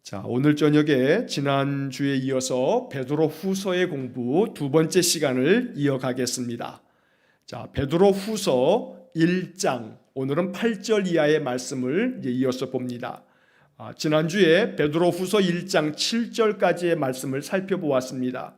자, 오늘 저녁에 지난주에 이어서 베드로 후서의 공부 두 번째 시간을 이어가겠습니다. 자, 베드로 후서 1장, 오늘은 8절 이하의 말씀을 이어서 봅니다. 지난주에 베드로 후서 1장 7절까지의 말씀을 살펴보았습니다.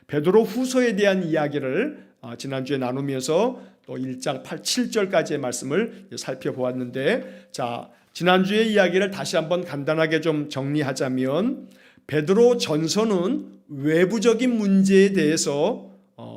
베드로 후서에 대한 이야기를 지난주에 나누면서 또 1장 7절까지의 말씀을 살펴보았는데, 자, 지난주의 이야기를 다시 한번 간단하게 좀 정리하자면, 베드로 전서는 외부적인 문제에 대해서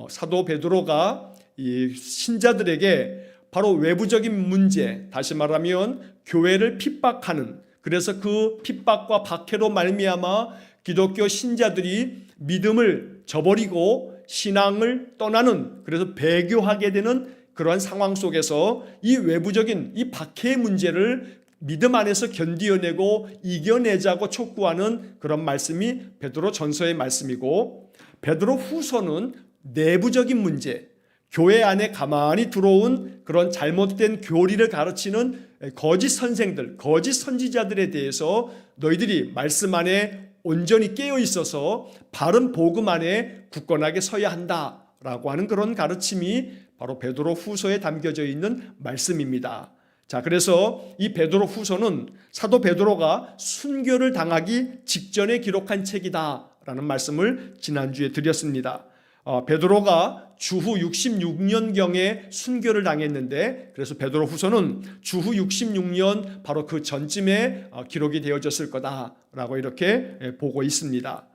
사도 베드로가 이 신자들에게 바로 외부적인 문제, 다시 말하면 교회를 핍박하는, 그래서 그 핍박과 박해로 말미암아 기독교 신자들이 믿음을 저버리고 신앙을 떠나는, 그래서 배교하게 되는 그러한 상황 속에서 이 외부적인 이 박해의 문제를 믿음 안에서 견디어내고 이겨내자고 촉구하는 그런 말씀이 베드로 전서의 말씀이고, 베드로 후서는 내부적인 문제, 교회 안에 가만히 들어온 그런 잘못된 교리를 가르치는 거짓 선생들, 거짓 선지자들에 대해서 너희들이 말씀 안에 온전히 깨어 있어서 바른 복음 안에 굳건하게 서야 한다라고 하는 그런 가르침이 바로 베드로 후서에 담겨져 있는 말씀입니다. 자, 그래서 이 베드로 후서는 사도 베드로가 순교를 당하기 직전에 기록한 책이다라는 말씀을 지난주에 드렸습니다. 베드로가 주후 66년경에 순교를 당했는데, 그래서 베드로 후서는 주후 66년 바로 그 전쯤에 기록이 되어졌을 거다라고 이렇게 보고 있습니다.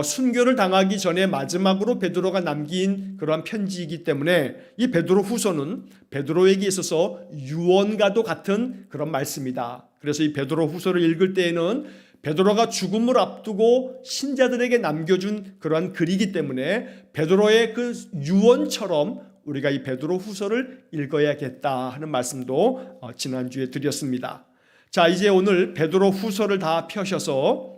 순교를 당하기 전에 마지막으로 베드로가 남긴 그러한 편지이기 때문에 이 베드로 후서는 베드로에게 있어서 유언과도 같은 그런 말씀이다. 그래서 이 베드로 후서를 읽을 때에는 베드로가 죽음을 앞두고 신자들에게 남겨준 그러한 글이기 때문에 베드로의 그 유언처럼 우리가 이 베드로 후서를 읽어야겠다 하는 말씀도 지난주에 드렸습니다. 자, 이제 오늘 베드로 후서를 다 펴셔서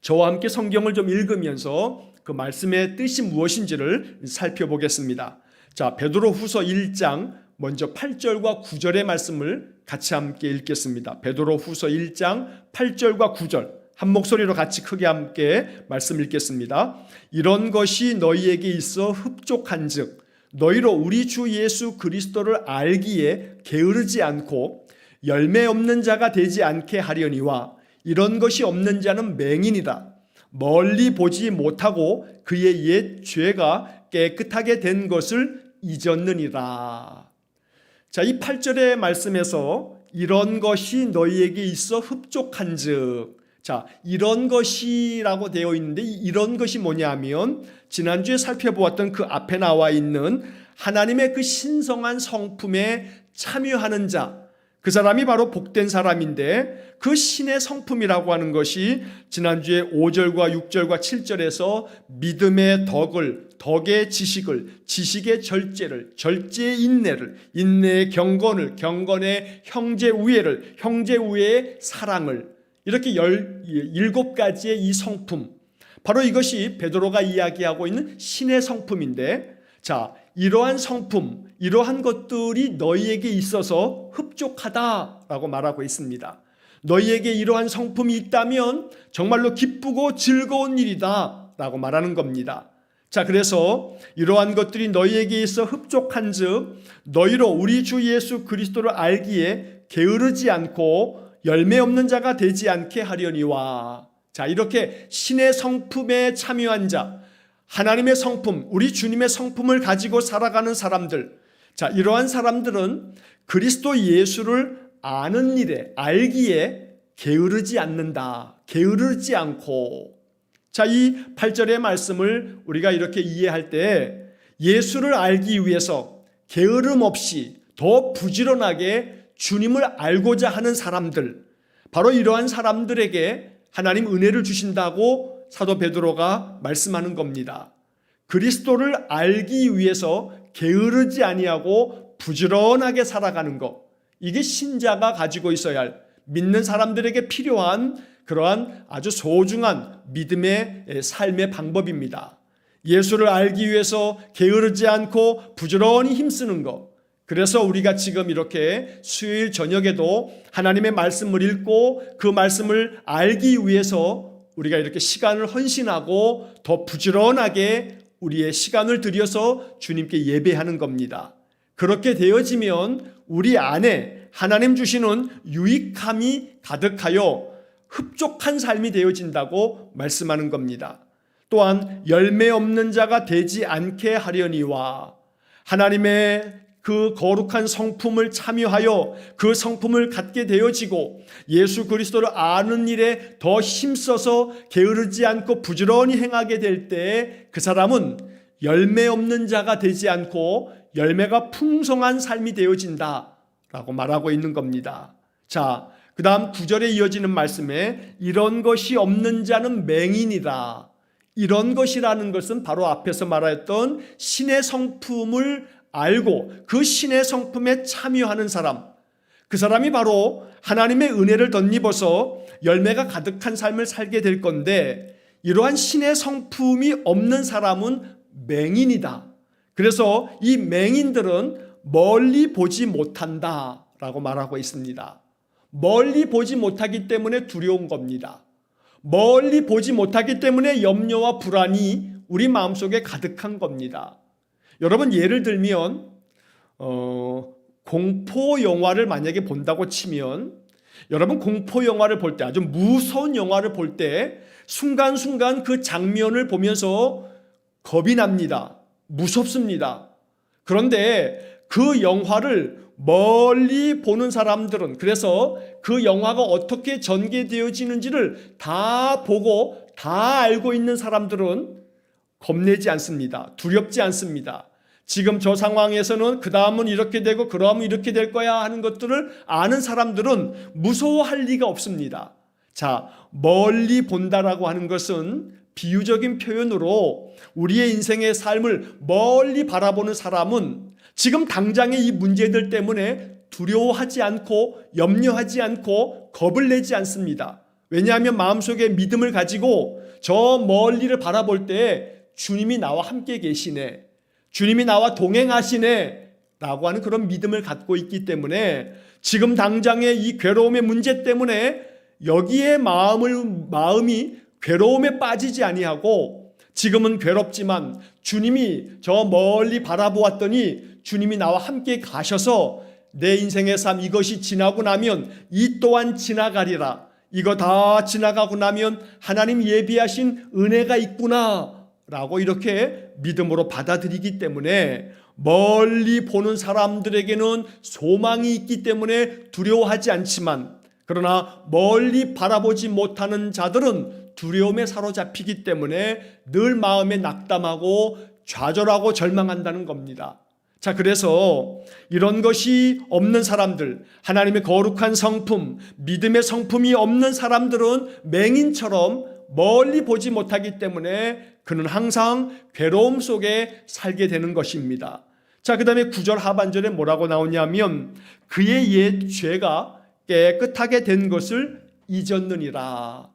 저와 함께 성경을 좀 읽으면서 그 말씀의 뜻이 무엇인지를 살펴보겠습니다. 자, 베드로 후서 1장 먼저 8절과 9절의 말씀을 같이 함께 읽겠습니다. 베드로 후서 1장 8절과 9절 한 목소리로 같이 크게 함께 말씀 읽겠습니다. 이런 것이 너희에게 있어 흡족한즉 너희로 우리 주 예수 그리스도를 알기에 게으르지 않고 열매 없는 자가 되지 않게 하려니와 이런 것이 없는 자는 맹인이다. 멀리 보지 못하고 그의 옛 죄가 깨끗하게 된 것을 잊었느니라. 자, 이 8절의 말씀에서 이런 것이 너희에게 있어 흡족한즉, 자, 이런 것이라고 되어 있는데 이런 것이 뭐냐면 지난주에 살펴보았던 그 앞에 나와 있는 하나님의 그 신성한 성품에 참여하는 자, 그 사람이 바로 복된 사람인데, 그 신의 성품이라고 하는 것이 지난주에 5절과 6절과 7절에서 믿음의 덕을, 덕의 지식을, 지식의 절제를, 절제의 인내를, 인내의 경건을, 경건의 형제 우애를, 형제 우애의 사랑을, 이렇게 17가지의 이 성품, 바로 이것이 베드로가 이야기하고 있는 신의 성품인데, 자, 이러한 성품, 이러한 것들이 너희에게 있어서 흡족하다라고 말하고 있습니다. 너희에게 이러한 성품이 있다면 정말로 기쁘고 즐거운 일이다라고 말하는 겁니다. 자, 그래서 이러한 것들이 너희에게 있어 흡족한즉 너희로 우리 주 예수 그리스도를 알기에 게으르지 않고 열매 없는 자가 되지 않게 하려니와. 자, 이렇게 신의 성품에 참여한 자, 하나님의 성품, 우리 주님의 성품을 가지고 살아가는 사람들, 자, 이러한 사람들은 그리스도 예수를 아는 일에, 알기에 게으르지 않는다. 게으르지 않고. 자, 이 8절의 말씀을 우리가 이렇게 이해할 때 예수를 알기 위해서 게으름 없이 더 부지런하게 주님을 알고자 하는 사람들, 바로 이러한 사람들에게 하나님 은혜를 주신다고 사도 베드로가 말씀하는 겁니다. 그리스도를 알기 위해서 게으르지 아니하고 부지런하게 살아가는 것, 이게 신자가 가지고 있어야 할, 믿는 사람들에게 필요한 그러한 아주 소중한 믿음의 삶의 방법입니다. 예수를 알기 위해서 게으르지 않고 부지런히 힘쓰는 것, 그래서 우리가 지금 이렇게 수요일 저녁에도 하나님의 말씀을 읽고 그 말씀을 알기 위해서 우리가 이렇게 시간을 헌신하고 더 부지런하게 우리의 시간을 들여서 주님께 예배하는 겁니다. 그렇게 되어지면 우리 안에 하나님 주시는 유익함이 가득하여 흡족한 삶이 되어진다고 말씀하는 겁니다. 또한 열매 없는 자가 되지 않게 하려니와 하나님의 그 거룩한 성품을 참여하여 그 성품을 갖게 되어지고 예수 그리스도를 아는 일에 더 힘써서 게으르지 않고 부지런히 행하게 될 때 그 사람은 열매 없는 자가 되지 않고 열매가 풍성한 삶이 되어진다라고 말하고 있는 겁니다. 자, 그 다음 9절에 이어지는 말씀에 이런 것이 없는 자는 맹인이다. 이런 것이라는 것은 바로 앞에서 말하였던 신의 성품을 알고 그 신의 성품에 참여하는 사람, 그 사람이 바로 하나님의 은혜를 덧입어서 열매가 가득한 삶을 살게 될 건데, 이러한 신의 성품이 없는 사람은 맹인이다. 그래서 이 맹인들은 멀리 보지 못한다라고 말하고 있습니다. 멀리 보지 못하기 때문에 두려운 겁니다. 멀리 보지 못하기 때문에 염려와 불안이 우리 마음속에 가득한 겁니다. 여러분, 예를 들면 공포 영화를 만약에 본다고 치면, 여러분 공포 영화를 볼 때, 아주 무서운 영화를 볼 때 순간순간 그 장면을 보면서 겁이 납니다. 무섭습니다. 그런데 그 영화를 멀리 보는 사람들은, 그래서 그 영화가 어떻게 전개되어지는지를 다 보고 다 알고 있는 사람들은 겁내지 않습니다. 두렵지 않습니다. 지금 저 상황에서는 그 다음은 이렇게 되고 그러면 이렇게 될 거야 하는 것들을 아는 사람들은 무서워할 리가 없습니다. 자, 멀리 본다라고 하는 것은 비유적인 표현으로 우리의 인생의 삶을 멀리 바라보는 사람은 지금 당장의 이 문제들 때문에 두려워하지 않고 염려하지 않고 겁을 내지 않습니다. 왜냐하면 마음속에 믿음을 가지고 저 멀리를 바라볼 때 주님이 나와 함께 계시네, 주님이 나와 동행하시네 라고 하는 그런 믿음을 갖고 있기 때문에 지금 당장의 이 괴로움의 문제 때문에 여기에 마음이 괴로움에 빠지지 아니하고, 지금은 괴롭지만 주님이 저 멀리 바라보았더니 주님이 나와 함께 가셔서 내 인생의 삶, 이것이 지나고 나면 이 또한 지나가리라, 이거 다 지나가고 나면 하나님 예비하신 은혜가 있구나 라고 이렇게 믿음으로 받아들이기 때문에 멀리 보는 사람들에게는 소망이 있기 때문에 두려워하지 않지만, 그러나 멀리 바라보지 못하는 자들은 두려움에 사로잡히기 때문에 늘 마음에 낙담하고 좌절하고 절망한다는 겁니다. 자, 그래서 이런 것이 없는 사람들, 하나님의 거룩한 성품, 믿음의 성품이 없는 사람들은 맹인처럼 멀리 보지 못하기 때문에 그는 항상 괴로움 속에 살게 되는 것입니다. 자, 그 다음에 9절 하반절에 뭐라고 나오냐면 그의 옛 죄가 깨끗하게 된 것을 잊었느니라.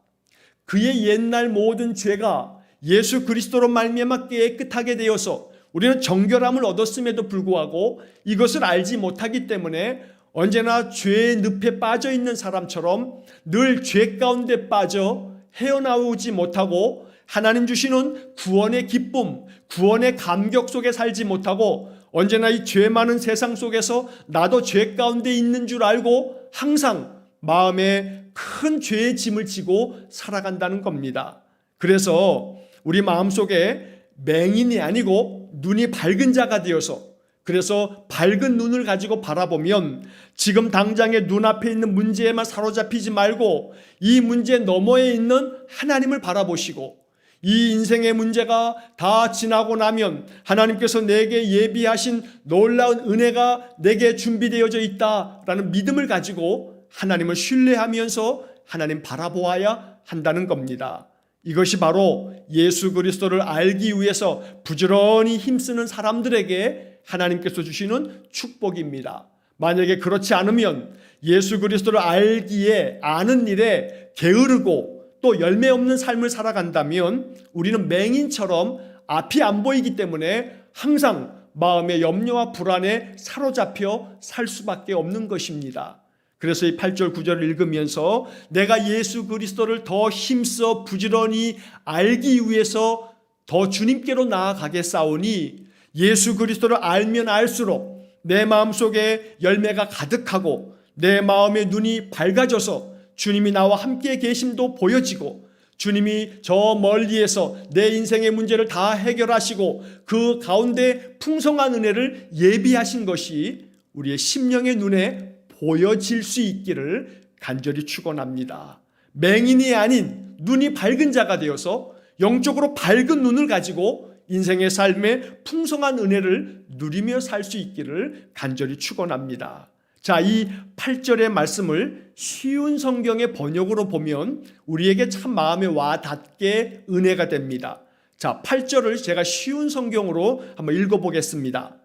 그의 옛날 모든 죄가 예수 그리스도로 말미암아 깨끗하게 되어서 우리는 정결함을 얻었음에도 불구하고 이것을 알지 못하기 때문에 언제나 죄의 늪에 빠져 있는 사람처럼 늘 죄 가운데 빠져 헤어나오지 못하고 하나님 주시는 구원의 기쁨, 구원의 감격 속에 살지 못하고 언제나 이 죄 많은 세상 속에서 나도 죄 가운데 있는 줄 알고 항상 마음에 큰 죄의 짐을 지고 살아간다는 겁니다. 그래서 우리 마음속에 맹인이 아니고 눈이 밝은 자가 되어서, 그래서 밝은 눈을 가지고 바라보면 지금 당장의 눈앞에 있는 문제에만 사로잡히지 말고 이 문제 너머에 있는 하나님을 바라보시고, 이 인생의 문제가 다 지나고 나면 하나님께서 내게 예비하신 놀라운 은혜가 내게 준비되어져 있다라는 믿음을 가지고 하나님을 신뢰하면서 하나님 바라보아야 한다는 겁니다. 이것이 바로 예수 그리스도를 알기 위해서 부지런히 힘쓰는 사람들에게 하나님께서 주시는 축복입니다. 만약에 그렇지 않으면 예수 그리스도를 알기에, 아는 일에 게으르고 또 열매 없는 삶을 살아간다면 우리는 맹인처럼 앞이 안 보이기 때문에 항상 마음의 염려와 불안에 사로잡혀 살 수밖에 없는 것입니다. 그래서 이 8절 9절을 읽으면서 내가 예수 그리스도를 더 힘써 부지런히 알기 위해서 더 주님께로 나아가겠사오니 예수 그리스도를 알면 알수록 내 마음속에 열매가 가득하고 내 마음의 눈이 밝아져서 주님이 나와 함께 계심도 보여지고 주님이 저 멀리에서 내 인생의 문제를 다 해결하시고 그 가운데 풍성한 은혜를 예비하신 것이 우리의 심령의 눈에 보여질 수 있기를 간절히 축원합니다. 맹인이 아닌 눈이 밝은 자가 되어서 영적으로 밝은 눈을 가지고 인생의 삶에 풍성한 은혜를 누리며 살 수 있기를 간절히 축원합니다. 자, 이 8절의 말씀을 쉬운 성경의 번역으로 보면 우리에게 참 마음에 와 닿게 은혜가 됩니다. 자, 8절을 제가 쉬운 성경으로 한번 읽어보겠습니다.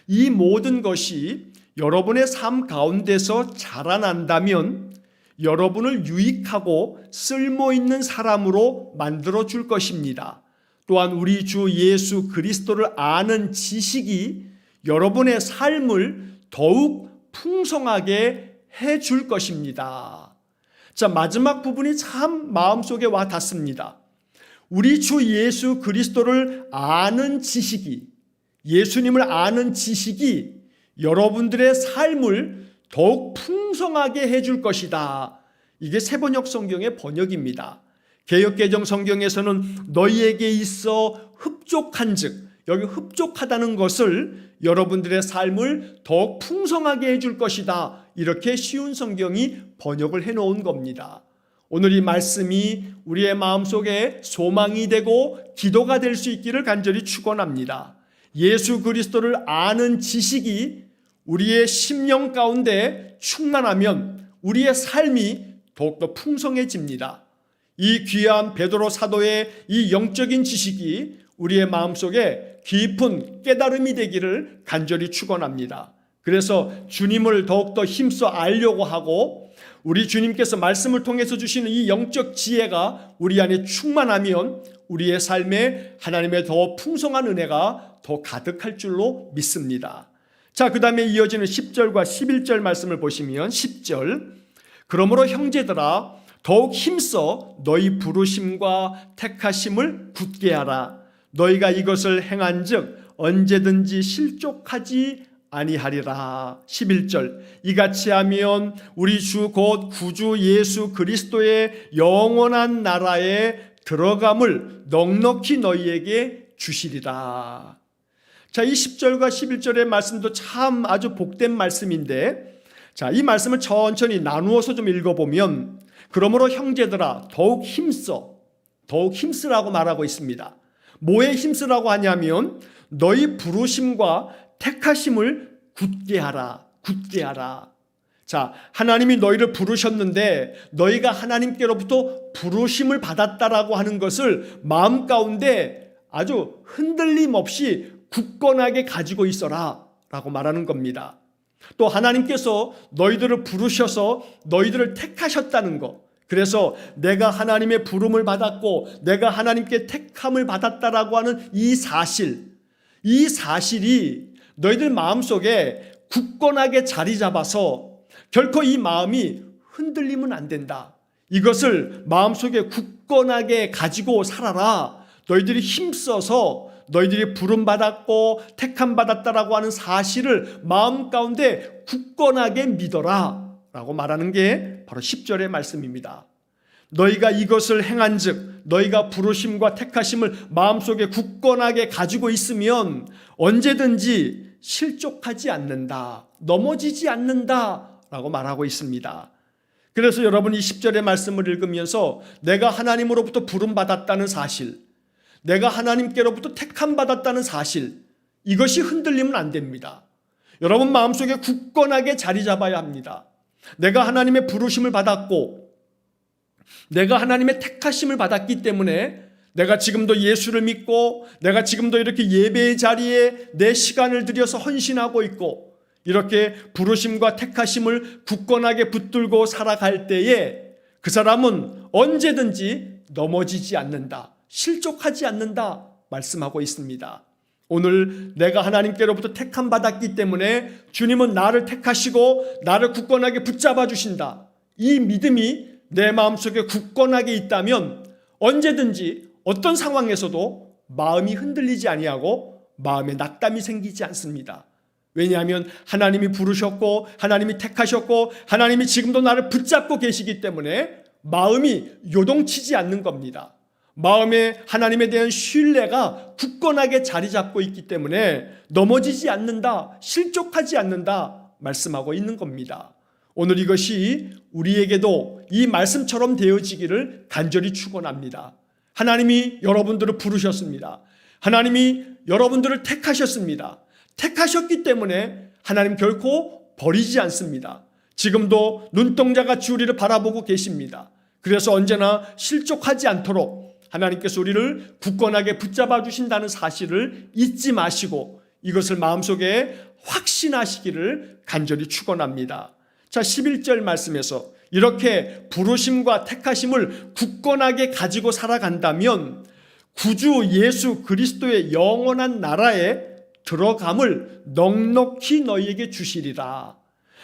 이 모든 것이 여러분의 삶 가운데서 자라난다면 여러분을 유익하고 쓸모있는 사람으로 만들어 줄 것입니다. 또한 우리 주 예수 그리스도를 아는 지식이 여러분의 삶을 더욱 풍성하게 해줄 것입니다. 자, 마지막 부분이 참 마음속에 와 닿습니다. 우리 주 예수 그리스도를 아는 지식이, 예수님을 아는 지식이 여러분들의 삶을 더욱 풍성하게 해줄 것이다. 이게 세번역 성경의 번역입니다. 개역개정 성경에서는 너희에게 있어 흡족한즉, 여기 흡족하다는 것을 여러분들의 삶을 더욱 풍성하게 해줄 것이다. 이렇게 쉬운 성경이 번역을 해놓은 겁니다. 오늘 이 말씀이 우리의 마음속에 소망이 되고 기도가 될 수 있기를 간절히 축원합니다. 예수 그리스도를 아는 지식이 우리의 심령 가운데 충만하면 우리의 삶이 더욱더 풍성해집니다. 이 귀한 베드로 사도의 이 영적인 지식이 우리의 마음속에 깊은 깨달음이 되기를 간절히 축원합니다. 그래서 주님을 더욱더 힘써 알려고 하고 우리 주님께서 말씀을 통해서 주시는 이 영적 지혜가 우리 안에 충만하면 우리의 삶에 하나님의 더 풍성한 은혜가 더 가득할 줄로 믿습니다. 자, 그 다음에 이어지는 10절과 11절 말씀을 보시면 10절 그러므로 형제들아 더욱 힘써 너희 부르심과 택하심을 굳게 하라. 너희가 이것을 행한즉 언제든지 실족하지 아니하리라. 11절 이같이 하면 우리 주 곧 구주 예수 그리스도의 영원한 나라에 들어감을 넉넉히 너희에게 주시리라. 자, 이 10절과 11절의 말씀도 참 아주 복된 말씀인데, 자, 이 말씀을 천천히 나누어서 좀 읽어보면 그러므로 형제들아 더욱 힘쓰라고 말하고 있습니다. 뭐에 힘쓰라고 하냐면 너희 부르심과 택하심을 굳게 하라. 자, 하나님이 너희를 부르셨는데 너희가 하나님께로부터 부르심을 받았다라고 하는 것을 마음 가운데 아주 흔들림 없이 굳건하게 가지고 있어라 라고 말하는 겁니다. 또 하나님께서 너희들을 부르셔서 너희들을 택하셨다는 것, 그래서 내가 하나님의 부름을 받았고 내가 하나님께 택함을 받았다라고 하는 이 사실이 너희들 마음속에 굳건하게 자리 잡아서 결코 이 마음이 흔들리면 안 된다. 이것을 마음속에 굳건하게 가지고 살아라. 너희들이 힘써서 너희들이 부름받았고 택함받았다라고 하는 사실을 마음 가운데 굳건하게 믿어라 라고 말하는 게 바로 10절의 말씀입니다. 너희가 이것을 행한즉 너희가 부르심과 택하심을 마음속에 굳건하게 가지고 있으면 언제든지 실족하지 않는다, 넘어지지 않는다 라고 말하고 있습니다. 그래서 여러분이 10절의 말씀을 읽으면서 내가 하나님으로부터 부름받았다는 사실, 내가 하나님께로부터 택함받았다는 사실, 이것이 흔들리면 안 됩니다. 여러분 마음속에 굳건하게 자리 잡아야 합니다. 내가 하나님의 부르심을 받았고 내가 하나님의 택하심을 받았기 때문에 내가 지금도 예수를 믿고 내가 지금도 이렇게 예배의 자리에 내 시간을 들여서 헌신하고 있고 이렇게 부르심과 택하심을 굳건하게 붙들고 살아갈 때에 그 사람은 언제든지 넘어지지 않는다, 실족하지 않는다 말씀하고 있습니다. 오늘 내가 하나님께로부터 택함 받았기 때문에 주님은 나를 택하시고 나를 굳건하게 붙잡아 주신다. 이 믿음이 내 마음속에 굳건하게 있다면 언제든지 어떤 상황에서도 마음이 흔들리지 아니하고 마음에 낙담이 생기지 않습니다. 왜냐하면 하나님이 부르셨고 하나님이 택하셨고 하나님이 지금도 나를 붙잡고 계시기 때문에 마음이 요동치지 않는 겁니다. 마음에 하나님에 대한 신뢰가 굳건하게 자리 잡고 있기 때문에 넘어지지 않는다, 실족하지 않는다 말씀하고 있는 겁니다. 오늘 이것이 우리에게도 이 말씀처럼 되어지기를 간절히 축원합니다. 하나님이 여러분들을 부르셨습니다. 하나님이 여러분들을 택하셨습니다. 택하셨기 때문에 하나님 결코 버리지 않습니다. 지금도 눈동자같이 우리를 바라보고 계십니다. 그래서 언제나 실족하지 않도록 하나님께서 우리를 굳건하게 붙잡아 주신다는 사실을 잊지 마시고 이것을 마음속에 확신하시기를 간절히 축원합니다. 자, 11절 말씀에서 이렇게 부르심과 택하심을 굳건하게 가지고 살아간다면 구주 예수 그리스도의 영원한 나라에 들어감을 넉넉히 너희에게 주시리라.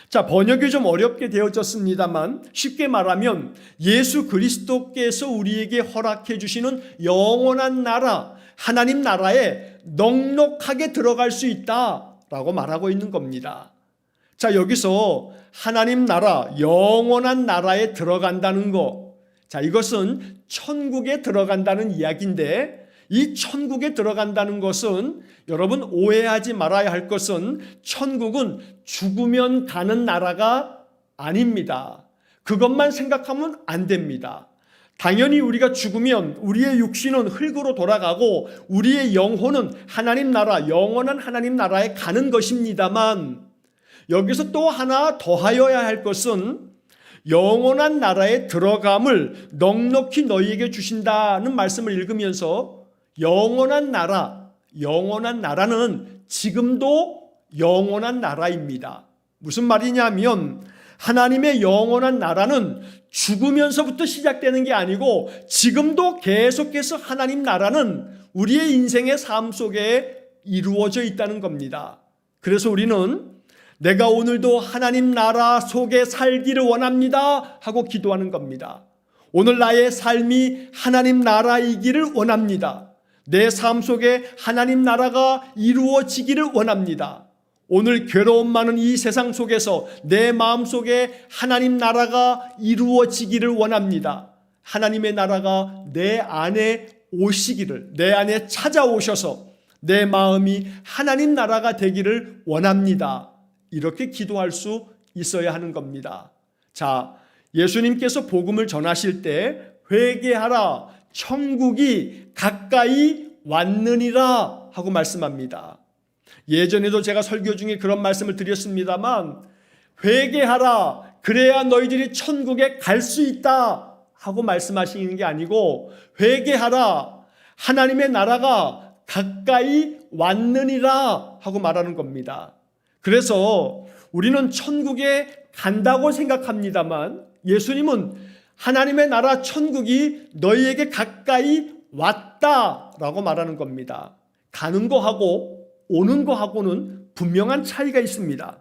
자, 번역이 좀 어렵게 되어졌습니다만 쉽게 말하면 예수 그리스도께서 우리에게 허락해 주시는 영원한 나라, 하나님 나라에 넉넉하게 들어갈 수 있다라고 말하고 있는 겁니다. 자, 여기서 하나님 나라, 영원한 나라에 들어간다는 거, 자, 이것은 천국에 들어간다는 이야기인데 이 천국에 들어간다는 것은 여러분 오해하지 말아야 할 것은 천국은 죽으면 가는 나라가 아닙니다. 그것만 생각하면 안 됩니다. 당연히 우리가 죽으면 우리의 육신은 흙으로 돌아가고 우리의 영혼은 하나님 나라, 영원한 하나님 나라에 가는 것입니다만 여기서 또 하나 더하여야 할 것은 영원한 나라에 들어감을 넉넉히 너희에게 주신다는 말씀을 읽으면서 영원한 나라, 영원한 나라는 지금도 영원한 나라입니다. 무슨 말이냐면 하나님의 영원한 나라는 죽으면서부터 시작되는 게 아니고 지금도 계속해서 하나님 나라는 우리의 인생의 삶 속에 이루어져 있다는 겁니다. 그래서 우리는 내가 오늘도 하나님 나라 속에 살기를 원합니다 하고 기도하는 겁니다. 오늘 나의 삶이 하나님 나라이기를 원합니다. 내 삶 속에 하나님 나라가 이루어지기를 원합니다. 오늘 괴로움 많은 이 세상 속에서 내 마음 속에 하나님 나라가 이루어지기를 원합니다. 하나님의 나라가 내 안에 오시기를, 내 안에 찾아오셔서 내 마음이 하나님 나라가 되기를 원합니다. 이렇게 기도할 수 있어야 하는 겁니다. 자, 예수님께서 복음을 전하실 때 회개하라, 천국이 가까이 왔느니라 하고 말씀합니다. 예전에도 제가 설교 중에 그런 말씀을 드렸습니다만 회개하라, 그래야 너희들이 천국에 갈 수 있다 하고 말씀하시는 게 아니고 회개하라, 하나님의 나라가 가까이 왔느니라 하고 말하는 겁니다. 그래서 우리는 천국에 간다고 생각합니다만 예수님은 하나님의 나라 천국이 너희에게 가까이 왔다라고 말하는 겁니다. 가는 거하고 오는 거하고는 분명한 차이가 있습니다.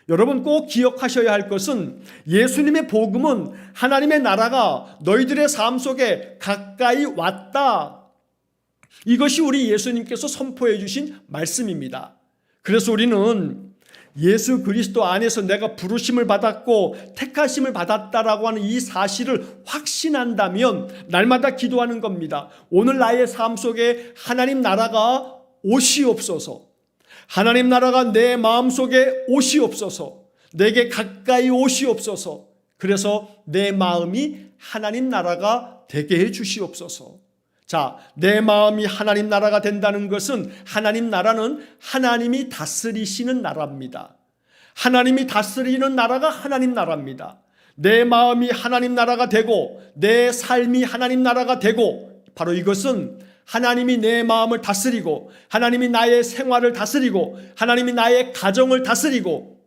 여러분 꼭 기억하셔야 할 것은 예수님의 복음은 하나님의 나라가 너희들의 삶 속에 가까이 왔다. 이것이 우리 예수님께서 선포해 주신 말씀입니다. 그래서 우리는 예수 그리스도 안에서 내가 부르심을 받았고 택하심을 받았다라고 하는 이 사실을 확신한다면 날마다 기도하는 겁니다. 오늘 나의 삶 속에 하나님 나라가 오시옵소서. 하나님 나라가 내 마음속에 오시옵소서. 내게 가까이 오시옵소서. 그래서 내 마음이 하나님 나라가 되게 해 주시옵소서. 자, 내 마음이 하나님 나라가 된다는 것은 하나님 나라는 하나님이 다스리시는 나라입니다. 하나님이 다스리는 나라가 하나님 나라입니다. 내 마음이 하나님 나라가 되고 내 삶이 하나님 나라가 되고 바로 이것은 하나님이 내 마음을 다스리고 하나님이 나의 생활을 다스리고 하나님이 나의 가정을 다스리고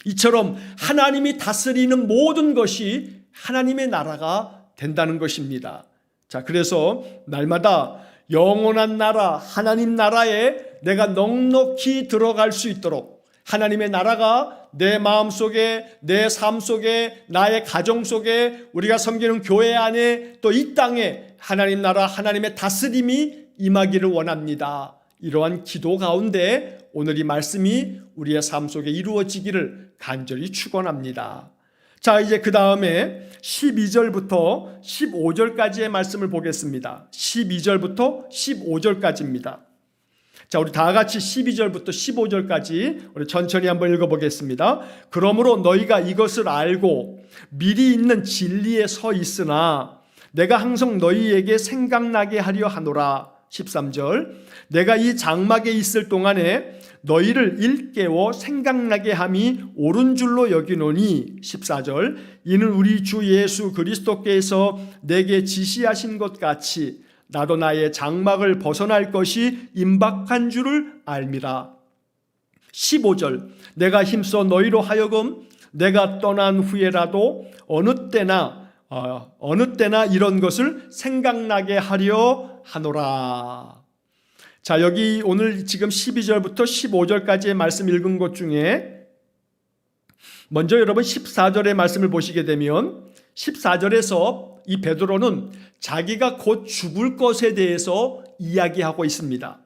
이처럼 하나님이 다스리는 모든 것이 하나님의 나라가 된다는 것입니다. 자, 그래서 날마다 영원한 나라, 하나님 나라에 내가 넉넉히 들어갈 수 있도록 하나님의 나라가 내 마음 속에, 내 삶 속에, 나의 가정 속에, 우리가 섬기는 교회 안에, 또 이 땅에 하나님 나라, 하나님의 다스림이 임하기를 원합니다. 이러한 기도 가운데 오늘 이 말씀이 우리의 삶 속에 이루어지기를 간절히 축원합니다. 자, 이제 그 다음에 12절부터 15절까지의 말씀을 보겠습니다. 12절부터 15절까지입니다. 자, 우리 다 같이 12절부터 15절까지 우리 천천히 한번 읽어보겠습니다. 그러므로 너희가 이것을 알고 미리 있는 진리에 서 있으나 내가 항상 너희에게 생각나게 하려 하노라. 13절, 내가 이 장막에 있을 동안에 너희를 일깨워 생각나게 함이 옳은 줄로 여기노니. 14절, 이는 우리 주 예수 그리스도께서 내게 지시하신 것 같이 나도 나의 장막을 벗어날 것이 임박한 줄을 알미라. 15절, 내가 힘써 너희로 하여금 내가 떠난 후에라도 어느 때나 이런 것을 생각나게 하려 하노라. 자, 여기 오늘 지금 12절부터 15절까지의 말씀 읽은 것 중에 먼저 여러분 14절의 말씀을 보시게 되면 14절에서 이 베드로는 자기가 곧 죽을 것에 대해서 이야기하고 있습니다.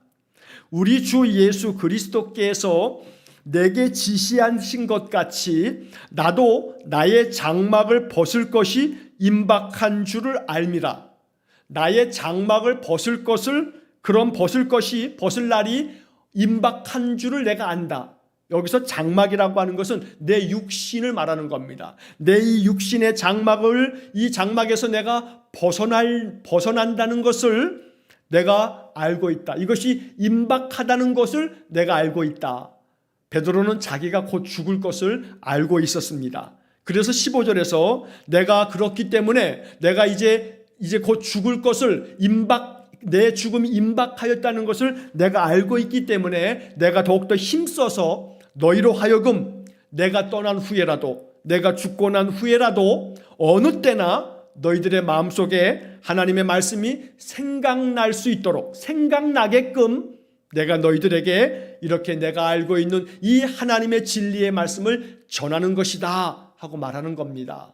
우리 주 예수 그리스도께서 내게 지시하신 것 같이 나도 나의 장막을 벗을 것이 임박한 줄을 알미라. 나의 장막을 벗을 날이 임박한 줄을 내가 안다. 여기서 장막이라고 하는 것은 내 육신을 말하는 겁니다. 내 이 육신의 장막을, 이 장막에서 내가 벗어난다는 것을 내가 알고 있다. 이것이 임박하다는 것을 내가 알고 있다. 베드로는 자기가 곧 죽을 것을 알고 있었습니다. 그래서 15절에서 내가 그렇기 때문에 내가 이제 곧 죽을 것을 내 죽음이 임박하였다는 것을 내가 알고 있기 때문에 내가 더욱더 힘써서 너희로 하여금 내가 떠난 후에라도, 내가 죽고 난 후에라도 어느 때나 너희들의 마음속에 하나님의 말씀이 생각날 수 있도록, 생각나게끔 내가 너희들에게 이렇게 내가 알고 있는 이 하나님의 진리의 말씀을 전하는 것이다 하고 말하는 겁니다.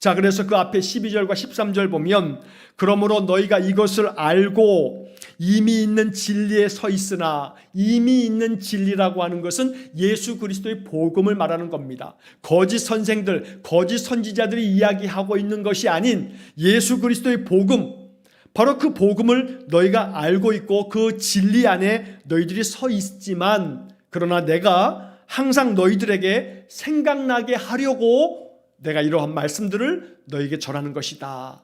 자, 그래서 그 앞에 12절과 13절 보면 그러므로 너희가 이것을 알고 이미 있는 진리에 서 있으나, 이미 있는 진리라고 하는 것은 예수 그리스도의 복음을 말하는 겁니다. 거짓 선생들, 거짓 선지자들이 이야기하고 있는 것이 아닌 예수 그리스도의 복음, 바로 그 복음을 너희가 알고 있고 그 진리 안에 너희들이 서 있지만, 그러나 내가 항상 너희들에게 생각나게 하려고 내가 이러한 말씀들을 너희에게 전하는 것이다.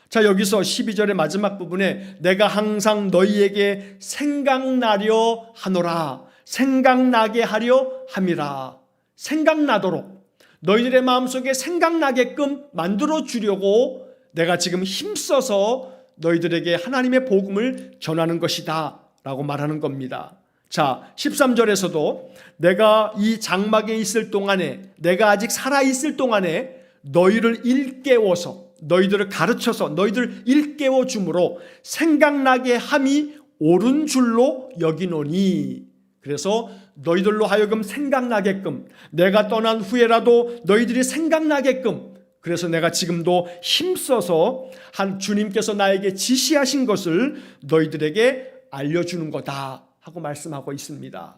자, 여기서 12절의 마지막 부분에 내가 항상 너희에게 생각나려 하노라, 생각나게 하려 함이라. 생각나도록, 너희들의 마음속에 생각나게끔 만들어 주려고 내가 지금 힘써서 너희들에게 하나님의 복음을 전하는 것이다 라고 말하는 겁니다. 자, 13절에서도 내가 이 장막에 있을 동안에, 내가 아직 살아있을 동안에 너희를 일깨워서, 너희들을 가르쳐서 너희들을 일깨워 주므로 생각나게 함이 옳은 줄로 여기노니. 그래서 너희들로 하여금 생각나게끔, 내가 떠난 후에라도 너희들이 생각나게끔, 그래서 내가 지금도 힘써서 주님께서 나에게 지시하신 것을 너희들에게 알려주는 거다 하고 말씀하고 있습니다.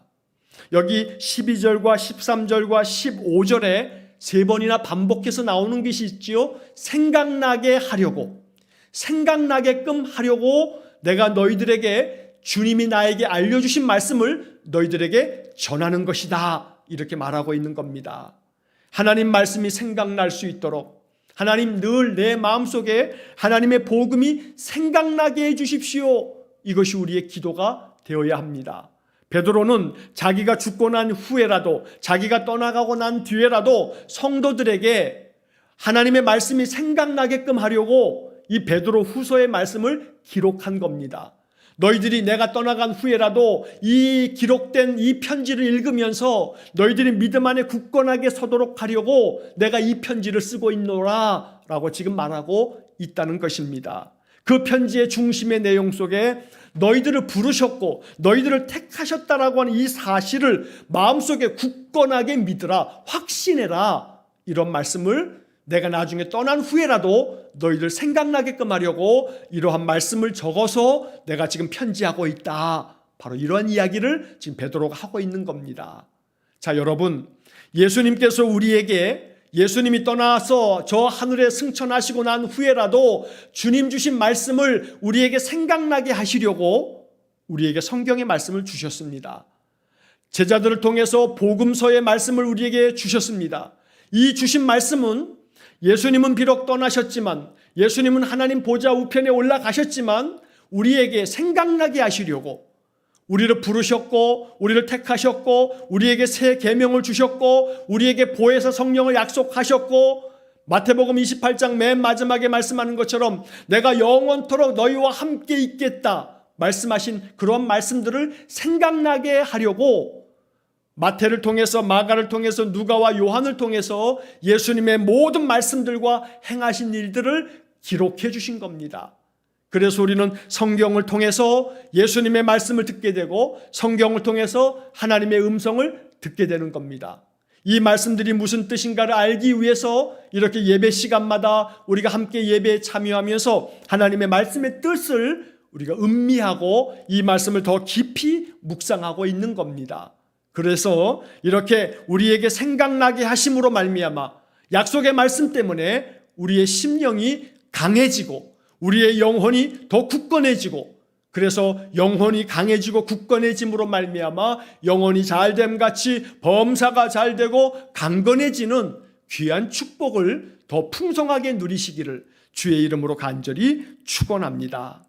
여기 12절과 13절과 15절에 세 번이나 반복해서 나오는 것이 있지요. 생각나게 하려고, 생각나게끔 하려고 내가 너희들에게 주님이 나에게 알려주신 말씀을 너희들에게 전하는 것이다, 이렇게 말하고 있는 겁니다. 하나님 말씀이 생각날 수 있도록 하나님 늘 내 마음속에 하나님의 복음이 생각나게 해주십시오. 이것이 우리의 기도가 되어야 합니다. 베드로는 자기가 죽고 난 후에라도, 자기가 떠나가고 난 뒤에라도 성도들에게 하나님의 말씀이 생각나게끔 하려고 이 베드로 후서의 말씀을 기록한 겁니다. 너희들이 내가 떠나간 후에라도 이 기록된 이 편지를 읽으면서 너희들이 믿음 안에 굳건하게 서도록 하려고 내가 이 편지를 쓰고 있노라 라고 지금 말하고 있다는 것입니다. 그 편지의 중심의 내용 속에 너희들을 부르셨고 너희들을 택하셨다라고 하는 이 사실을 마음속에 굳건하게 믿으라, 확신해라, 이런 말씀을 내가 나중에 떠난 후에라도 너희들 생각나게끔 하려고 이러한 말씀을 적어서 내가 지금 편지하고 있다. 바로 이러한 이야기를 지금 베드로가 하고 있는 겁니다. 자, 여러분, 예수님께서 우리에게, 예수님이 떠나서 저 하늘에 승천하시고 난 후에라도 주님 주신 말씀을 우리에게 생각나게 하시려고 우리에게 성경의 말씀을 주셨습니다. 제자들을 통해서 복음서의 말씀을 우리에게 주셨습니다. 이 주신 말씀은 예수님은 비록 떠나셨지만, 예수님은 하나님 보좌 우편에 올라가셨지만 우리에게 생각나게 하시려고, 우리를 부르셨고 우리를 택하셨고 우리에게 새 계명을 주셨고 우리에게 보혜사 성령을 약속하셨고, 마태복음 28장 맨 마지막에 말씀하는 것처럼 내가 영원토록 너희와 함께 있겠다 말씀하신 그런 말씀들을 생각나게 하려고 마태를 통해서, 마가를 통해서, 누가와 요한을 통해서 예수님의 모든 말씀들과 행하신 일들을 기록해 주신 겁니다. 그래서 우리는 성경을 통해서 예수님의 말씀을 듣게 되고 성경을 통해서 하나님의 음성을 듣게 되는 겁니다. 이 말씀들이 무슨 뜻인가를 알기 위해서 이렇게 예배 시간마다 우리가 함께 예배에 참여하면서 하나님의 말씀의 뜻을 우리가 음미하고 이 말씀을 더 깊이 묵상하고 있는 겁니다. 그래서 이렇게 우리에게 생각나게 하심으로 말미암아 약속의 말씀 때문에 우리의 심령이 강해지고 우리의 영혼이 더 굳건해지고, 그래서 영혼이 강해지고 굳건해짐으로 말미암아 영혼이 잘됨 같이 범사가 잘되고 강건해지는 귀한 축복을 더 풍성하게 누리시기를 주의 이름으로 간절히 축원합니다.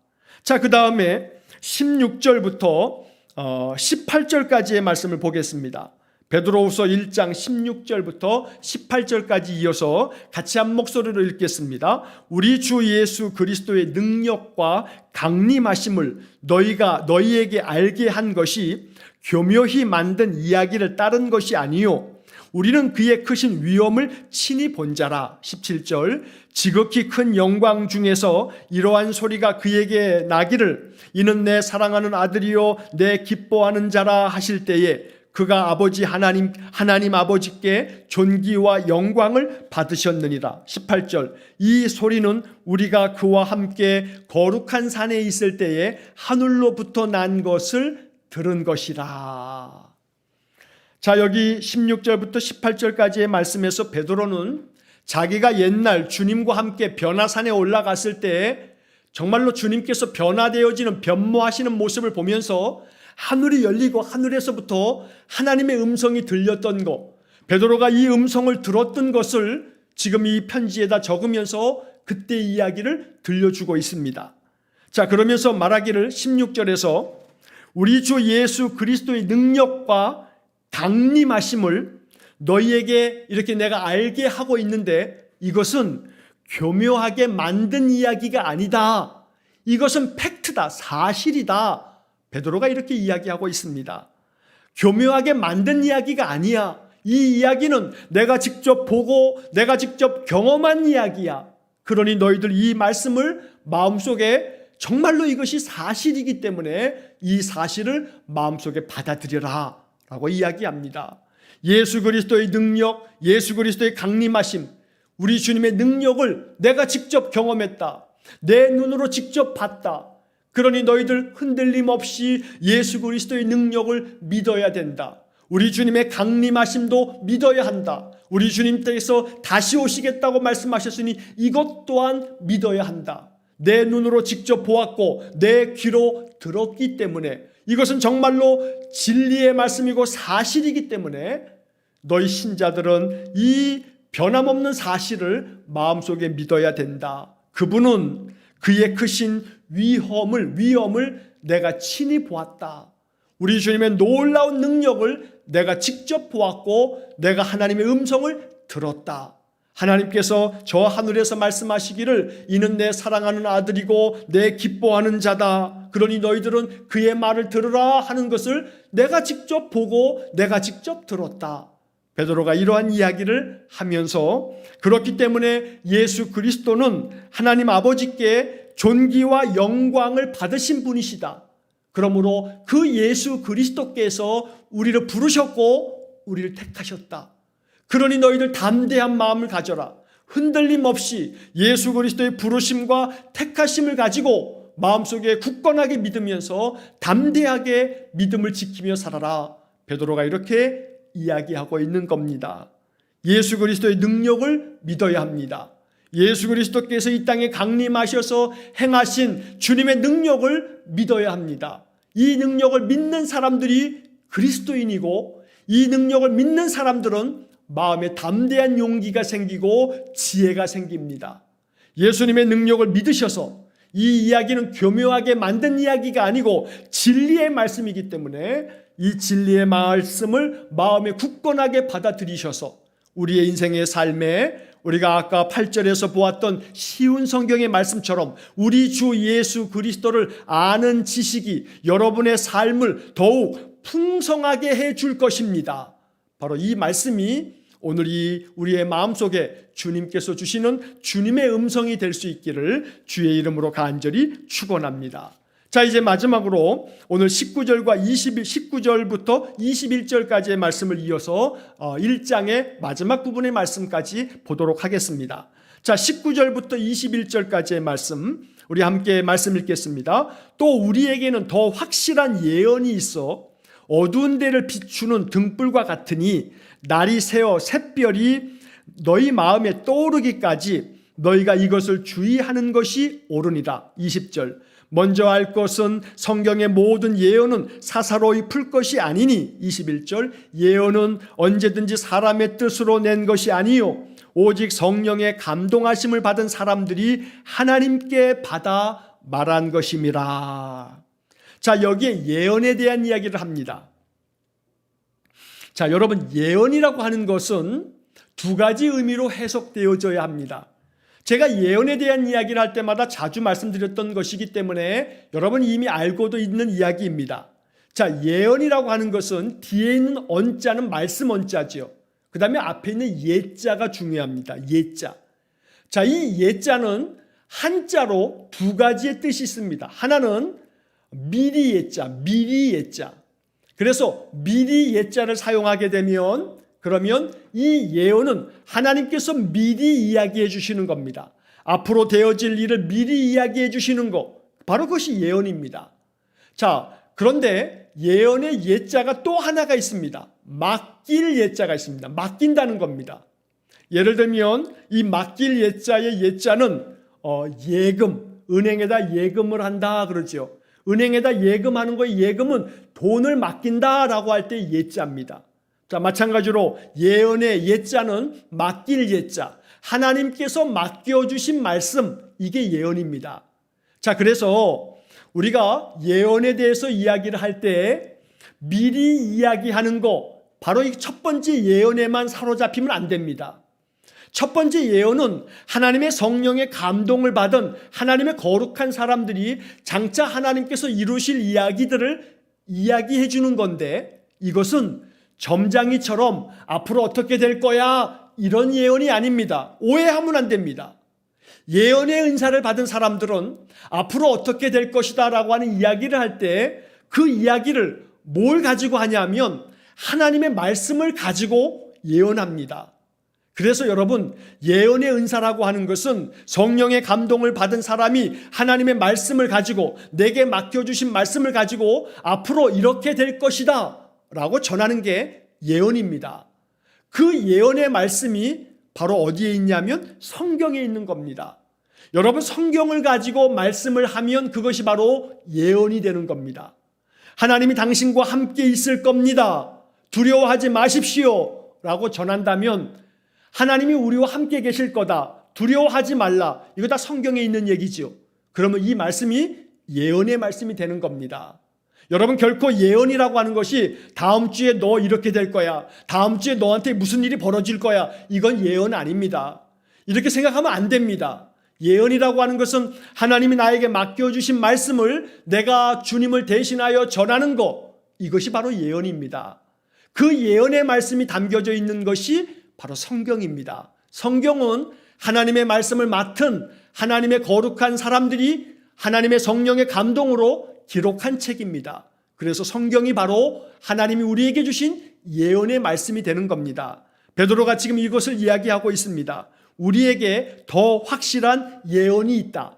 자, 그 다음에 16절부터 18절까지의 말씀을 보겠습니다. 베드로후서 1장 16절부터 18절까지 이어서 같이 한 목소리로 읽겠습니다. 우리 주 예수 그리스도의 능력과 강림하심을 너희에게 알게 한 것이 교묘히 만든 이야기를 따른 것이 아니요 우리는 그의 크신 위엄을 친히 본 자라. 17절, 지극히 큰 영광 중에서 이러한 소리가 그에게 나기를 이는 내 사랑하는 아들이요 내 기뻐하는 자라 하실 때에 그가 아버지 하나님 아버지께 존귀와 영광을 받으셨느니라. 18절, 이 소리는 우리가 그와 함께 거룩한 산에 있을 때에 하늘로부터 난 것을 들은 것이라. 자, 여기 16절부터 18절까지의 말씀에서 베드로는 자기가 옛날 주님과 함께 변화산에 올라갔을 때 정말로 주님께서 변화되어지는, 변모하시는 모습을 보면서 하늘이 열리고 하늘에서부터 하나님의 음성이 들렸던 것, 베드로가 이 음성을 들었던 것을 지금 이 편지에다 적으면서 그때 이야기를 들려주고 있습니다. 자, 그러면서 말하기를 16절에서 우리 주 예수 그리스도의 능력과 강림하심을 너희에게 이렇게 내가 알게 하고 있는데 이것은 교묘하게 만든 이야기가 아니다. 이것은 팩트다, 사실이다. 베드로가 이렇게 이야기하고 있습니다. 교묘하게 만든 이야기가 아니야. 이 이야기는 내가 직접 보고 내가 직접 경험한 이야기야. 그러니 너희들 이 말씀을 마음속에 정말로 이것이 사실이기 때문에 이 사실을 마음속에 받아들여라 라고 이야기합니다. 예수 그리스도의 능력, 예수 그리스도의 강림하심, 우리 주님의 능력을 내가 직접 경험했다. 내 눈으로 직접 봤다. 그러니 너희들 흔들림 없이 예수 그리스도의 능력을 믿어야 된다. 우리 주님의 강림하심도 믿어야 한다. 우리 주님께서 다시 오시겠다고 말씀하셨으니 이것 또한 믿어야 한다. 내 눈으로 직접 보았고 내 귀로 들었기 때문에 이것은 정말로 진리의 말씀이고 사실이기 때문에 너희 신자들은 이 변함없는 사실을 마음속에 믿어야 된다. 그분은 그의 크신 위엄을 내가 친히 보았다. 우리 주님의 놀라운 능력을 내가 직접 보았고 내가 하나님의 음성을 들었다. 하나님께서 저 하늘에서 말씀하시기를 이는 내 사랑하는 아들이고 내 기뻐하는 자다. 그러니 너희들은 그의 말을 들으라 하는 것을 내가 직접 보고 내가 직접 들었다. 베드로가 이러한 이야기를 하면서 그렇기 때문에 예수 그리스도는 하나님 아버지께 존귀와 영광을 받으신 분이시다. 그러므로 그 예수 그리스도께서 우리를 부르셨고 우리를 택하셨다. 그러니 너희들 담대한 마음을 가져라. 흔들림 없이 예수 그리스도의 부르심과 택하심을 가지고 마음속에 굳건하게 믿으면서 담대하게 믿음을 지키며 살아라. 베드로가 이렇게 이야기하고 있는 겁니다. 예수 그리스도의 능력을 믿어야 합니다. 예수 그리스도께서 이 땅에 강림하셔서 행하신 주님의 능력을 믿어야 합니다. 이 능력을 믿는 사람들이 그리스도인이고, 이 능력을 믿는 사람들은 마음에 담대한 용기가 생기고 지혜가 생깁니다. 예수님의 능력을 믿으셔서, 이 이야기는 교묘하게 만든 이야기가 아니고 진리의 말씀이기 때문에 이 진리의 말씀을 마음에 굳건하게 받아들이셔서 우리의 인생의 삶에 우리가 아까 8절에서 보았던 쉬운 성경의 말씀처럼 우리 주 예수 그리스도를 아는 지식이 여러분의 삶을 더욱 풍성하게 해줄 것입니다. 바로 이 말씀이 오늘 우리의 마음속에 주님께서 주시는 주님의 음성이 될 수 있기를 주의 이름으로 간절히 축원합니다. 자, 이제 마지막으로 오늘 19절부터 21절까지의 말씀을 이어서 1장의 마지막 부분의 말씀까지 보도록 하겠습니다. 자, 19절부터 21절까지의 말씀 우리 함께 말씀 읽겠습니다. 또 우리에게는 더 확실한 예언이 있어 어두운 데를 비추는 등불과 같으니 날이 새어 샛별이 너희 마음에 떠오르기까지 너희가 이것을 주의하는 것이 옳으니라. 20절 먼저 알 것은 성경의 모든 예언은 사사로이 풀 것이 아니니. 21절 예언은 언제든지 사람의 뜻으로 낸 것이 아니요 오직 성령의 감동하심을 받은 사람들이 하나님께 받아 말한 것임이라. 자, 여기에 예언에 대한 이야기를 합니다. 자, 여러분, 예언이라고 하는 것은 두 가지 의미로 해석되어져야 합니다. 제가 예언에 대한 이야기를 할 때마다 자주 말씀드렸던 것이기 때문에 여러분이 이미 알고도 있는 이야기입니다. 자, 예언이라고 하는 것은 뒤에 있는 언자는 말씀 언자죠. 그 다음에 앞에 있는 예자가 중요합니다. 예자. 자, 이 예자는 한자로 두 가지의 뜻이 있습니다. 하나는 미리 예자, 미리 예자. 그래서 미리 예자를 사용하게 되면 그러면 이 예언은 하나님께서 미리 이야기해 주시는 겁니다. 앞으로 되어질 일을 미리 이야기해 주시는 것, 바로 그것이 예언입니다. 자, 그런데 예언의 예자가 또 하나가 있습니다. 맡길 예자가 있습니다. 맡긴다는 겁니다. 예를 들면 이 맡길 예자의 예자는 예금, 은행에다 예금을 한다 그러죠. 은행에다 예금하는 거의 예금은 돈을 맡긴다라고 할 때 예자입니다. 자, 마찬가지로 예언의 예자는 맡길 예자, 하나님께서 맡겨주신 말씀, 이게 예언입니다. 자, 그래서 우리가 예언에 대해서 이야기를 할 때 미리 이야기하는 거, 바로 이 첫 번째 예언에만 사로잡히면 안 됩니다. 첫 번째 예언은 하나님의 성령의 감동을 받은 하나님의 거룩한 사람들이 장차 하나님께서 이루실 이야기들을 이야기해 주는 건데, 이것은 점장이처럼 앞으로 어떻게 될 거야 이런 예언이 아닙니다. 오해하면 안 됩니다. 예언의 은사를 받은 사람들은 앞으로 어떻게 될 것이다 라고 하는 이야기를 할 때 그 이야기를 뭘 가지고 하냐면 하나님의 말씀을 가지고 예언합니다. 그래서 여러분, 예언의 은사라고 하는 것은 성령의 감동을 받은 사람이 하나님의 말씀을 가지고, 내게 맡겨주신 말씀을 가지고 앞으로 이렇게 될 것이다 라고 전하는 게 예언입니다. 그 예언의 말씀이 바로 어디에 있냐면 성경에 있는 겁니다. 여러분, 성경을 가지고 말씀을 하면 그것이 바로 예언이 되는 겁니다. 하나님이 당신과 함께 있을 겁니다. 두려워하지 마십시오 라고 전한다면 하나님이 우리와 함께 계실 거다, 두려워하지 말라, 이거 다 성경에 있는 얘기죠. 그러면 이 말씀이 예언의 말씀이 되는 겁니다. 여러분, 결코 예언이라고 하는 것이 다음 주에 너 이렇게 될 거야, 다음 주에 너한테 무슨 일이 벌어질 거야, 이건 예언 아닙니다. 이렇게 생각하면 안 됩니다. 예언이라고 하는 것은 하나님이 나에게 맡겨주신 말씀을 내가 주님을 대신하여 전하는 것, 이것이 바로 예언입니다. 그 예언의 말씀이 담겨져 있는 것이 바로 성경입니다. 성경은 하나님의 말씀을 맡은 하나님의 거룩한 사람들이 하나님의 성령의 감동으로 기록한 책입니다. 그래서 성경이 바로 하나님이 우리에게 주신 예언의 말씀이 되는 겁니다. 베드로가 지금 이것을 이야기하고 있습니다. 우리에게 더 확실한 예언이 있다.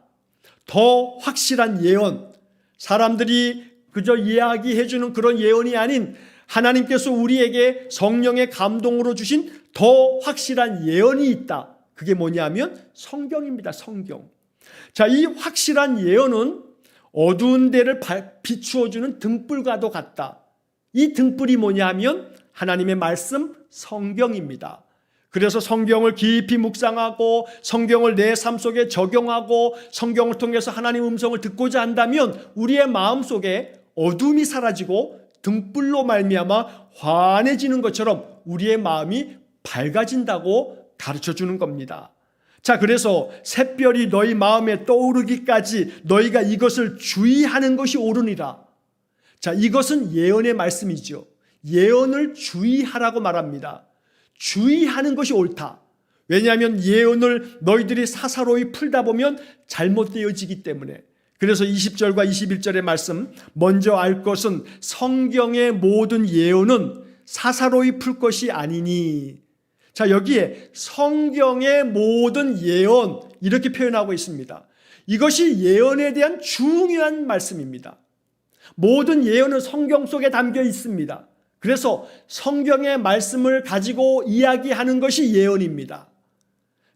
더 확실한 예언. 사람들이 그저 이야기해주는 그런 예언이 아닌 하나님께서 우리에게 성령의 감동으로 주신 더 확실한 예언이 있다. 그게 뭐냐면 성경입니다. 성경. 자, 이 확실한 예언은 어두운 데를 비추어주는 등불과도 같다. 이 등불이 뭐냐면 하나님의 말씀 성경입니다. 그래서 성경을 깊이 묵상하고 성경을 내 삶 속에 적용하고 성경을 통해서 하나님의 음성을 듣고자 한다면 우리의 마음속에 어둠이 사라지고 등불로 말미암아 환해지는 것처럼 우리의 마음이 밝아진다고 가르쳐주는 겁니다. 자, 그래서 샛별이 너희 마음에 떠오르기까지 너희가 이것을 주의하는 것이 옳으니라. 자, 이것은 예언의 말씀이죠. 예언을 주의하라고 말합니다. 주의하는 것이 옳다. 왜냐하면 예언을 너희들이 사사로이 풀다 보면 잘못되어지기 때문에. 그래서 20절과 21절의 말씀, 먼저 알 것은 성경의 모든 예언은 사사로이 풀 것이 아니니. 자, 여기에 성경의 모든 예언 이렇게 표현하고 있습니다. 이것이 예언에 대한 중요한 말씀입니다. 모든 예언은 성경 속에 담겨 있습니다. 그래서 성경의 말씀을 가지고 이야기하는 것이 예언입니다.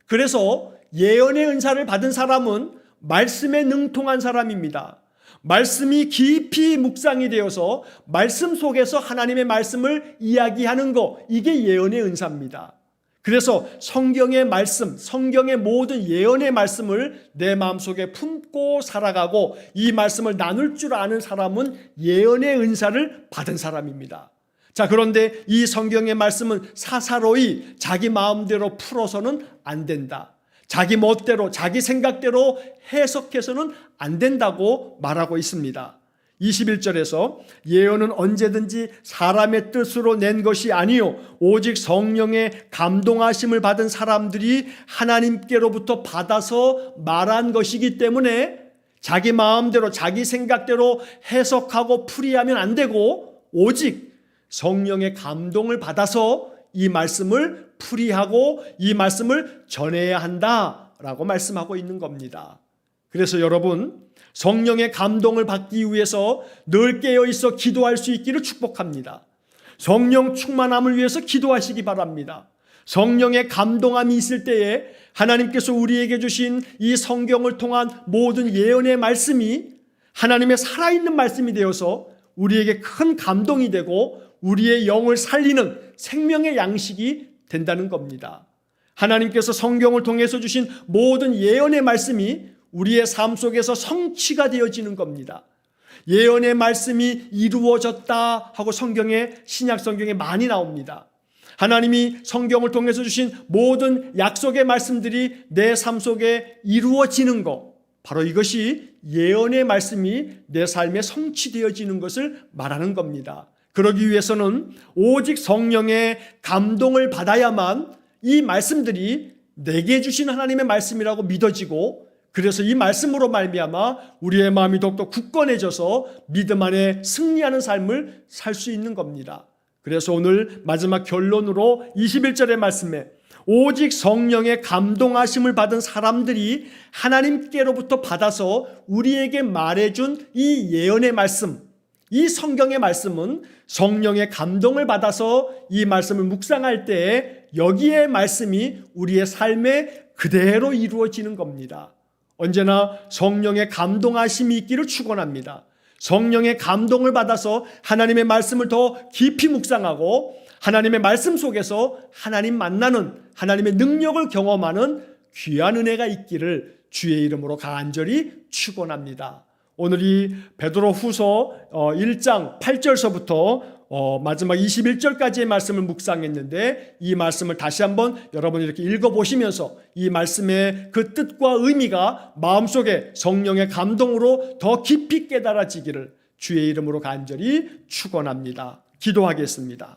그래서 예언의 은사를 받은 사람은 말씀에 능통한 사람입니다. 말씀이 깊이 묵상이 되어서 말씀 속에서 하나님의 말씀을 이야기하는 것, 이게 예언의 은사입니다. 그래서 성경의 말씀, 성경의 모든 예언의 말씀을 내 마음속에 품고 살아가고 이 말씀을 나눌 줄 아는 사람은 예언의 은사를 받은 사람입니다. 자, 그런데 이 성경의 말씀은 사사로이 자기 마음대로 풀어서는 안 된다. 자기 멋대로, 자기 생각대로 해석해서는 안 된다고 말하고 있습니다. 21절에서 예언은 언제든지 사람의 뜻으로 낸 것이 아니요 오직 성령의 감동하심을 받은 사람들이 하나님께로부터 받아서 말한 것이기 때문에 자기 마음대로 자기 생각대로 해석하고 풀이하면 안 되고 오직 성령의 감동을 받아서 이 말씀을 풀이하고 이 말씀을 전해야 한다라고 말씀하고 있는 겁니다. 그래서 여러분, 성령의 감동을 받기 위해서 늘 깨어있어 기도할 수 있기를 축복합니다. 성령 충만함을 위해서 기도하시기 바랍니다. 성령의 감동함이 있을 때에 하나님께서 우리에게 주신 이 성경을 통한 모든 예언의 말씀이 하나님의 살아있는 말씀이 되어서 우리에게 큰 감동이 되고 우리의 영을 살리는 생명의 양식이 된다는 겁니다. 하나님께서 성경을 통해서 주신 모든 예언의 말씀이 우리의 삶 속에서 성취가 되어지는 겁니다. 예언의 말씀이 이루어졌다 하고 성경에, 신약 성경에 많이 나옵니다. 하나님이 성경을 통해서 주신 모든 약속의 말씀들이 내 삶 속에 이루어지는 것, 바로 이것이 예언의 말씀이 내 삶에 성취되어지는 것을 말하는 겁니다. 그러기 위해서는 오직 성령의 감동을 받아야만 이 말씀들이 내게 주신 하나님의 말씀이라고 믿어지고, 그래서 이 말씀으로 말미암아 우리의 마음이 더욱더 굳건해져서 믿음 안에 승리하는 삶을 살 수 있는 겁니다. 그래서 오늘 마지막 결론으로 21절의 말씀에 오직 성령의 감동하심을 받은 사람들이 하나님께로부터 받아서 우리에게 말해준 이 예언의 말씀, 이 성경의 말씀은 성령의 감동을 받아서 이 말씀을 묵상할 때에 여기에 말씀이 우리의 삶에 그대로 이루어지는 겁니다. 언제나 성령의 감동하심이 있기를 축원합니다. 성령의 감동을 받아서 하나님의 말씀을 더 깊이 묵상하고 하나님의 말씀 속에서 하나님 만나는, 하나님의 능력을 경험하는 귀한 은혜가 있기를 주의 이름으로 간절히 축원합니다. 오늘 이 베드로 후서 1장 8절서부터 마지막 21절까지의 말씀을 묵상했는데, 이 말씀을 다시 한번 여러분 이렇게 읽어보시면서 이 말씀의 그 뜻과 의미가 마음속에 성령의 감동으로 더 깊이 깨달아지기를 주의 이름으로 간절히 축원합니다. 기도하겠습니다.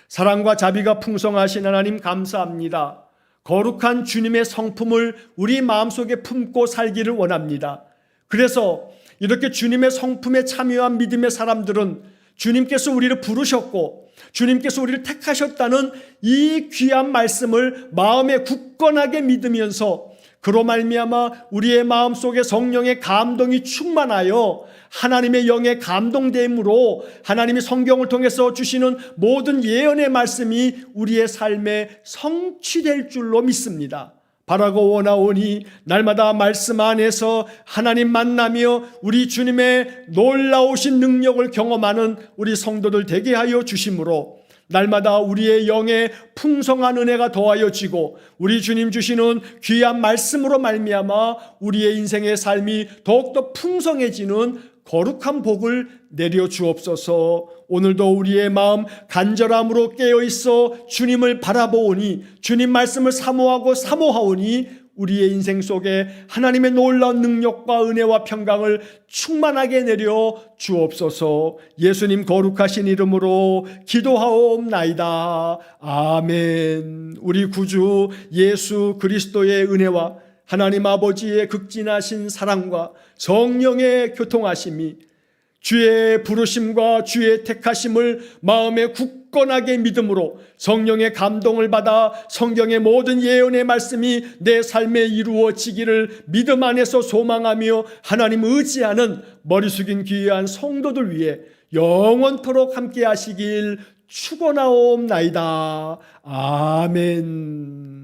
사랑과 자비가 풍성하신 하나님 감사합니다. 거룩한 주님의 성품을 우리 마음속에 품고 살기를 원합니다. 그래서 이렇게 주님의 성품에 참여한 믿음의 사람들은 주님께서 우리를 부르셨고 주님께서 우리를 택하셨다는 이 귀한 말씀을 마음에 굳건하게 믿으면서 그로 말미암아 우리의 마음속에 성령의 감동이 충만하여 하나님의 영의 감동됨으로 하나님이 성경을 통해서 주시는 모든 예언의 말씀이 우리의 삶에 성취될 줄로 믿습니다. 바라고 원하오니 날마다 말씀 안에서 하나님 만나며 우리 주님의 놀라우신 능력을 경험하는 우리 성도들 되게 하여 주심으로 날마다 우리의 영에 풍성한 은혜가 더하여지고 우리 주님 주시는 귀한 말씀으로 말미암아 우리의 인생의 삶이 더욱더 풍성해지는 거룩한 복을 내려 주옵소서. 오늘도 우리의 마음 간절함으로 깨어있어 주님을 바라보오니 주님 말씀을 사모하고 사모하오니 우리의 인생 속에 하나님의 놀라운 능력과 은혜와 평강을 충만하게 내려 주옵소서. 예수님 거룩하신 이름으로 기도하옵나이다. 아멘. 우리 구주 예수 그리스도의 은혜와 하나님 아버지의 극진하신 사랑과 성령의 교통하심이 주의 부르심과 주의 택하심을 마음에 굳건하게 믿음으로 성령의 감동을 받아 성경의 모든 예언의 말씀이 내 삶에 이루어지기를 믿음 안에서 소망하며 하나님 의지하는 머리 숙인 귀한 성도들 위해 영원토록 함께 하시길 축원하옵나이다. 아멘.